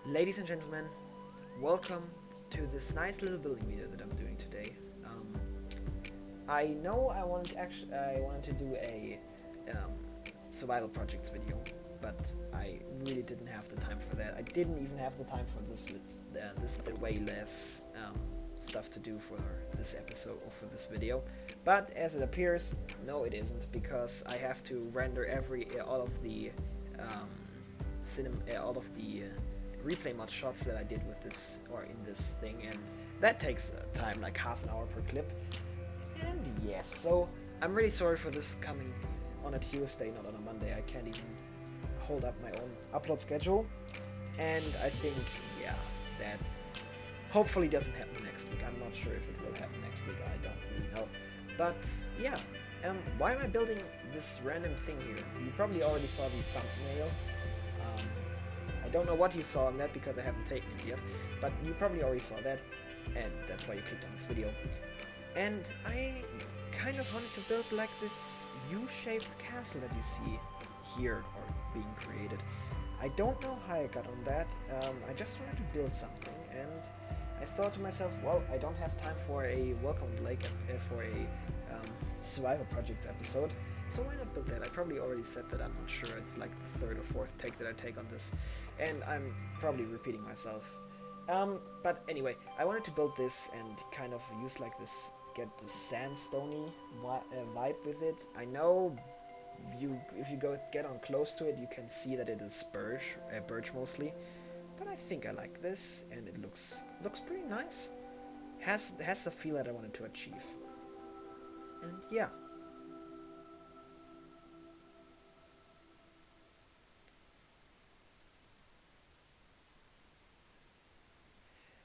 Ladies and gentlemen, welcome to this nice little building video that I'm doing today. I know I wanted to do a survival projects video, but I really didn't have the time for that. I didn't even have the time for this with this way less stuff to do for this episode or for this video. But as it appears, no, it isn't, because I have to render all of the replay mod shots that I did with this or in this thing, and that takes time, like half an hour per clip. And yes, so I'm really sorry for this coming on a Tuesday, not on a Monday. I can't even hold up my own upload schedule, and I think, yeah, that hopefully doesn't happen next week. I'm not sure if it will happen next week, I don't really know. But yeah, why am I building this random thing here? You probably already saw the thumbnail. I don't know what you saw on that because I haven't taken it yet, but you probably already saw that, and that's why you clicked on this video. And I kind of wanted to build like this U-shaped castle that you see here, or being created. I don't know how I got on that. I just wanted to build something, and I thought to myself, well, I don't have time for a Welcome to Lake for a survival projects episode, so why not build that? I probably already said that, I'm not sure. It's like the third or fourth take that I take on this, and I'm probably repeating myself. But anyway, I wanted to build this and kind of use like this, get the sandstony vibe with it. I know if you get on close to it, you can see that it is birch mostly, but I think I like this, and it looks pretty nice. Has the feel that I wanted to achieve, and yeah.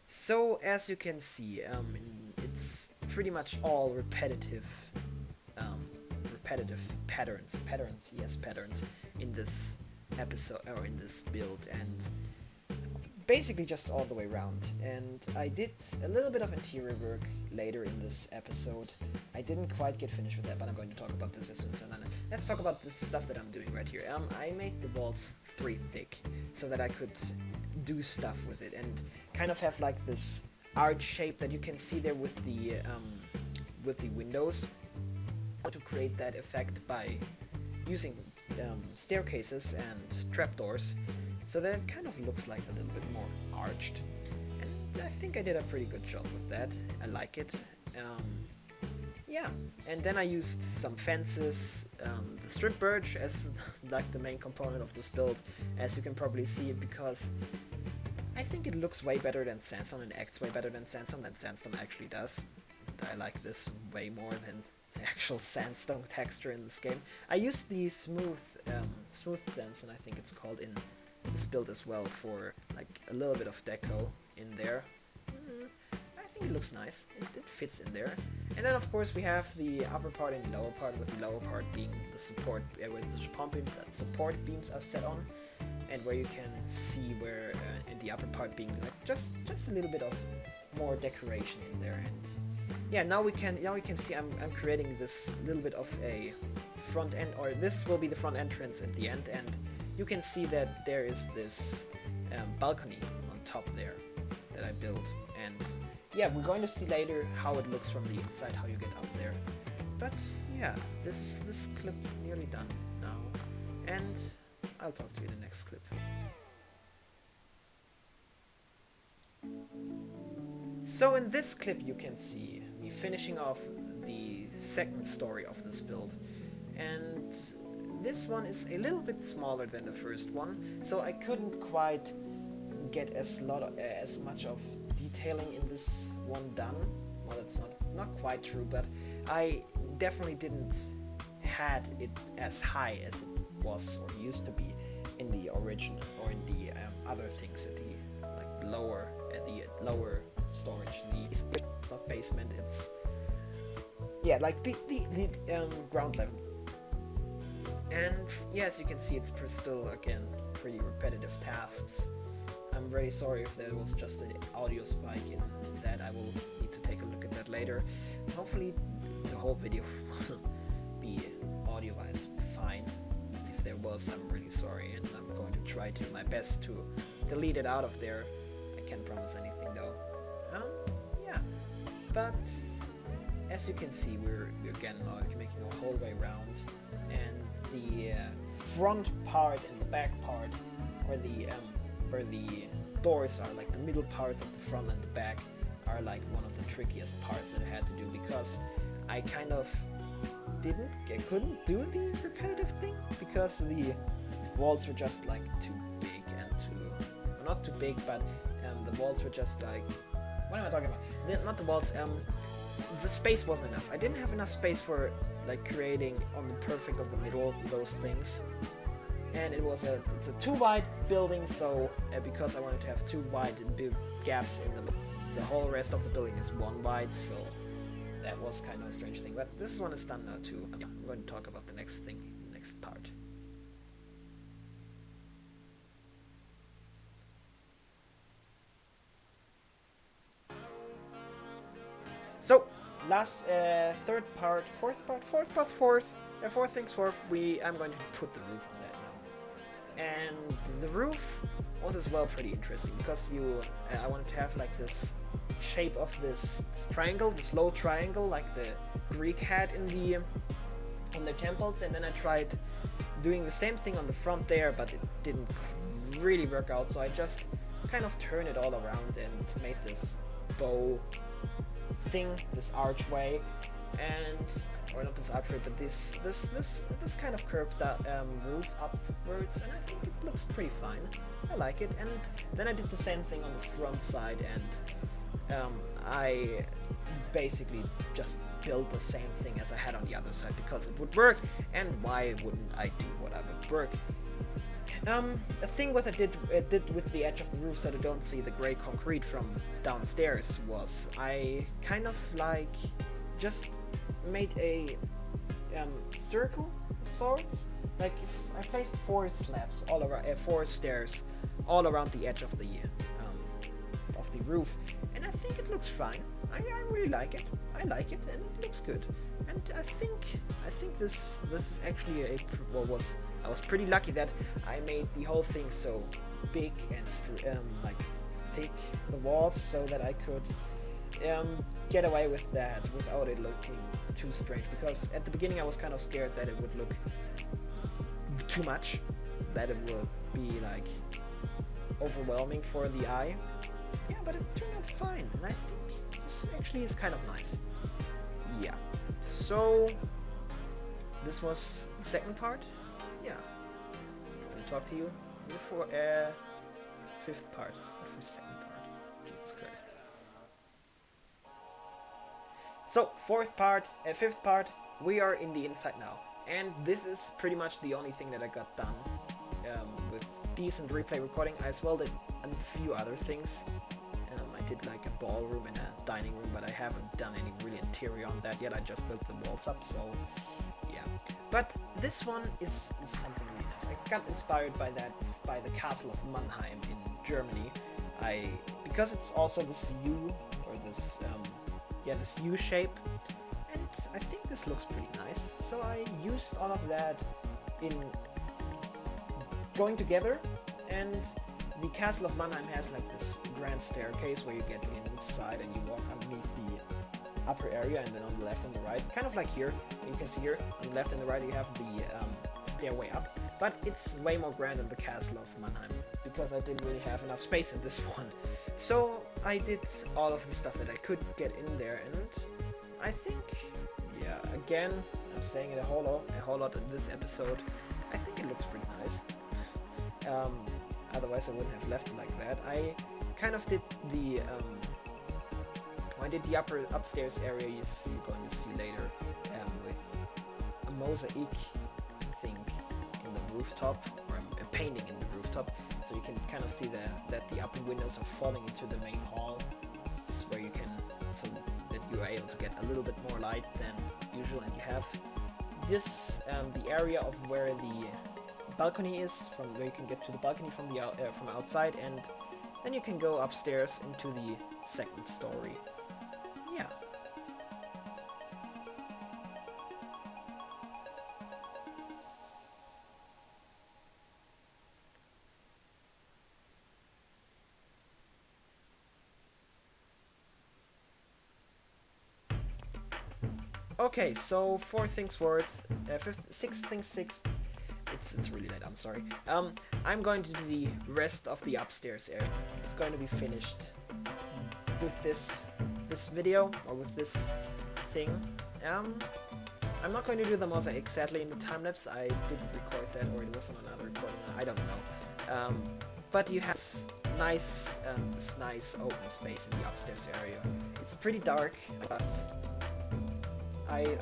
So as you can see, it's pretty much all repetitive patterns in this episode or in this build, and basically just all the way around. And I did a little bit of interior work later in this episode. I didn't quite get finished with that, but I'm going to talk about this as soon as I'm done. Let's talk about the stuff that I'm doing right here. I made the walls 3 thick so that I could do stuff with it and kind of have like this arch shape that you can see there with the windows. To create that effect by using staircases and trapdoors, so that it kind of looks like a little bit more arched. And I think I did a pretty good job with that. I like it. Yeah, and then I used some fences, the strip birch as like the main component of this build, as you can probably see it, because I think it looks way better than sandstone and acts way better than sandstone actually does. I like this way more than the actual sandstone texture in this game. I used the smooth sandstone, I think it's called, in this build as well, for like a little bit of deco in there. I think it looks nice. It fits in there. And then of course we have the upper part and the lower part, with the lower part being the support, where the support beams are set on, and where you can see where in the upper part being like just a little bit of more decoration in there. And yeah, now we can see I'm creating this little bit of a front end, or this will be the front entrance at the end, and you can see that there is this balcony on top there that I built. And yeah, we're going to see later how it looks from the inside, how you get up there. But yeah, this clip nearly done now, and I'll talk to you in the next clip. So in this clip you can see me finishing off the second story of this build, and this one is a little bit smaller than the first one, so I couldn't quite get as much of detailing in this one done. Well, that's not quite true, but I definitely didn't had it as high as it was or used to be in the original, or in the other things at the lower storage. It's not basement, it's yeah, like the ground level. And yeah, as you can see, it's still again pretty repetitive tasks. I'm very sorry if there was just an audio spike in that. I will need to take a look at that later. Hopefully the whole video will be audio-wise fine. If there was, I'm really sorry, and I'm going to try to my best to delete it out of there. I can't promise anything though. Yeah, but as you can see, we're again making a whole way around, and the front part and the back part, where the doors are, like the middle parts of the front and the back, are like one of the trickiest parts that I had to do, because I kind of couldn't do the repetitive thing, because the walls were just like too big and well, not too big, but the walls were just like, what am I talking about? Not the walls, the space wasn't enough. I didn't have enough space for like creating on the perfect of the middle those things. And it's a too wide building, so because I wanted to have too wide gaps in the whole rest of the building is one wide, so that was kind of a strange thing. But this one is done now too. Yeah, I'm going to talk about the next thing, next part. So last fourth things fourth. I'm going to put the roof on that now, and the roof was as well pretty interesting, because I wanted to have like this shape of this triangle, this low triangle, like the Greek had in the temples, and then I tried doing the same thing on the front there, but it didn't really work out, so I just kind of turned it all around and made this bow thing, this archway, or not this archway, but this kind of curved roof upwards, and I think it looks pretty fine. I like it. And then I did the same thing on the front side, and I basically just built the same thing as I had on the other side, because it would work, and why wouldn't I do what I would work? A thing what I did with the edge of the roof, so they don't see the gray concrete from downstairs, was I kind of like just made a circle of sorts. Like I placed 4 slabs all around, 4 stairs all around the edge of the roof, and I think it looks fine. I really like it. I like it, and it looks good. And I think this is actually I was pretty lucky that I made the whole thing so big and like thick, the walls, so that I could get away with that without it looking too strange. Because at the beginning I was kind of scared that it would look too much, that it would be like overwhelming for the eye. Yeah, but it turned out fine, and I think this actually is kind of nice. Yeah, so this was the second part. Yeah, I'm gonna talk to you before fifth part, not for second part. Jesus Christ. So fifth part, we are in the inside now, and this is pretty much the only thing that I got done with decent replay recording. I as well did a few other things. I did like a ballroom and a dining room, but I haven't done any really interior on that yet. I just built the walls up, so yeah. But this one is something really nice. I got inspired by the castle of Mannheim in Germany. Because it's also this U, or this this U shape, and I think this looks pretty nice. So I used all of that in going together, and the castle of Mannheim has like this grand staircase where you get inside and you walk underneath the upper area, and then on the left and the right, kind of like here, you can see here, on the left and the right you have the stairway up, but it's way more grand than the castle of Mannheim, because I didn't really have enough space in this one. So I did all of the stuff that I could get in there, and I think, yeah, again, I'm saying it a whole lot in this episode, I think it looks pretty nice. Otherwise I wouldn't have left it like that. I kind of did the upstairs area you're going to see later, with a mosaic thing in the rooftop, or a painting in the rooftop, so you can kind of see that the upper windows are falling into the main hall, so that you are able to get a little bit more light than usual, and you have this the area of where the balcony is, from where you can get to the balcony from outside, and then you can go upstairs into the second story. Yeah. Okay, so four things worth, six things six. It's really late. I'm sorry. I'm going to do the rest of the upstairs area. It's going to be finished with this video or with this thing. I'm not going to do them also exactly in the time lapse. I didn't record that, or it was on another recording. I don't know. But you have this nice open space in the upstairs area. It's pretty dark, but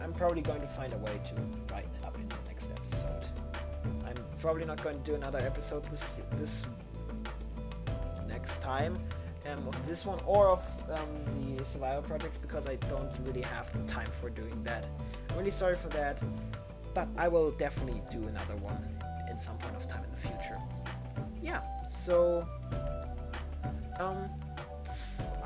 I'm probably going to find a way to brighten it up in the next episode. I'm probably not going to do another episode this next time of this one or of the survival project, because I don't really have the time for doing that. I'm really sorry for that, but I will definitely do another one in some point of time in the future. Yeah, so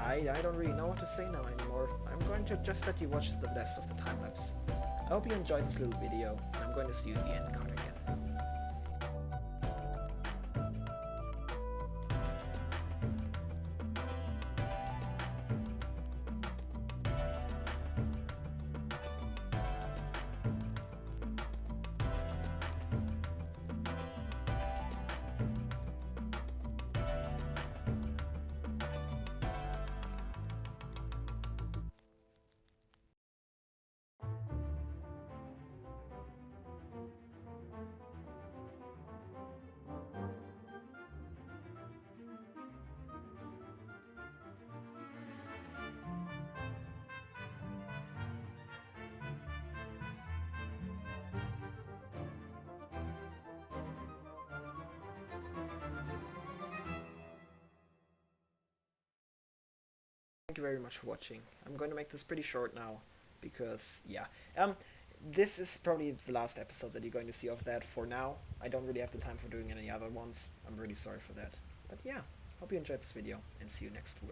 I don't really know what to say now anymore. I'm going to just let you watch the rest of the time lapse. I hope you enjoyed this little video, and I'm going to see you in the end card again. Thank you very much for watching. I'm going to make this pretty short now, because, yeah. This is probably the last episode that you're going to see of that for now. I don't really have the time for doing any other ones. I'm really sorry for that. But yeah, hope you enjoyed this video, and see you next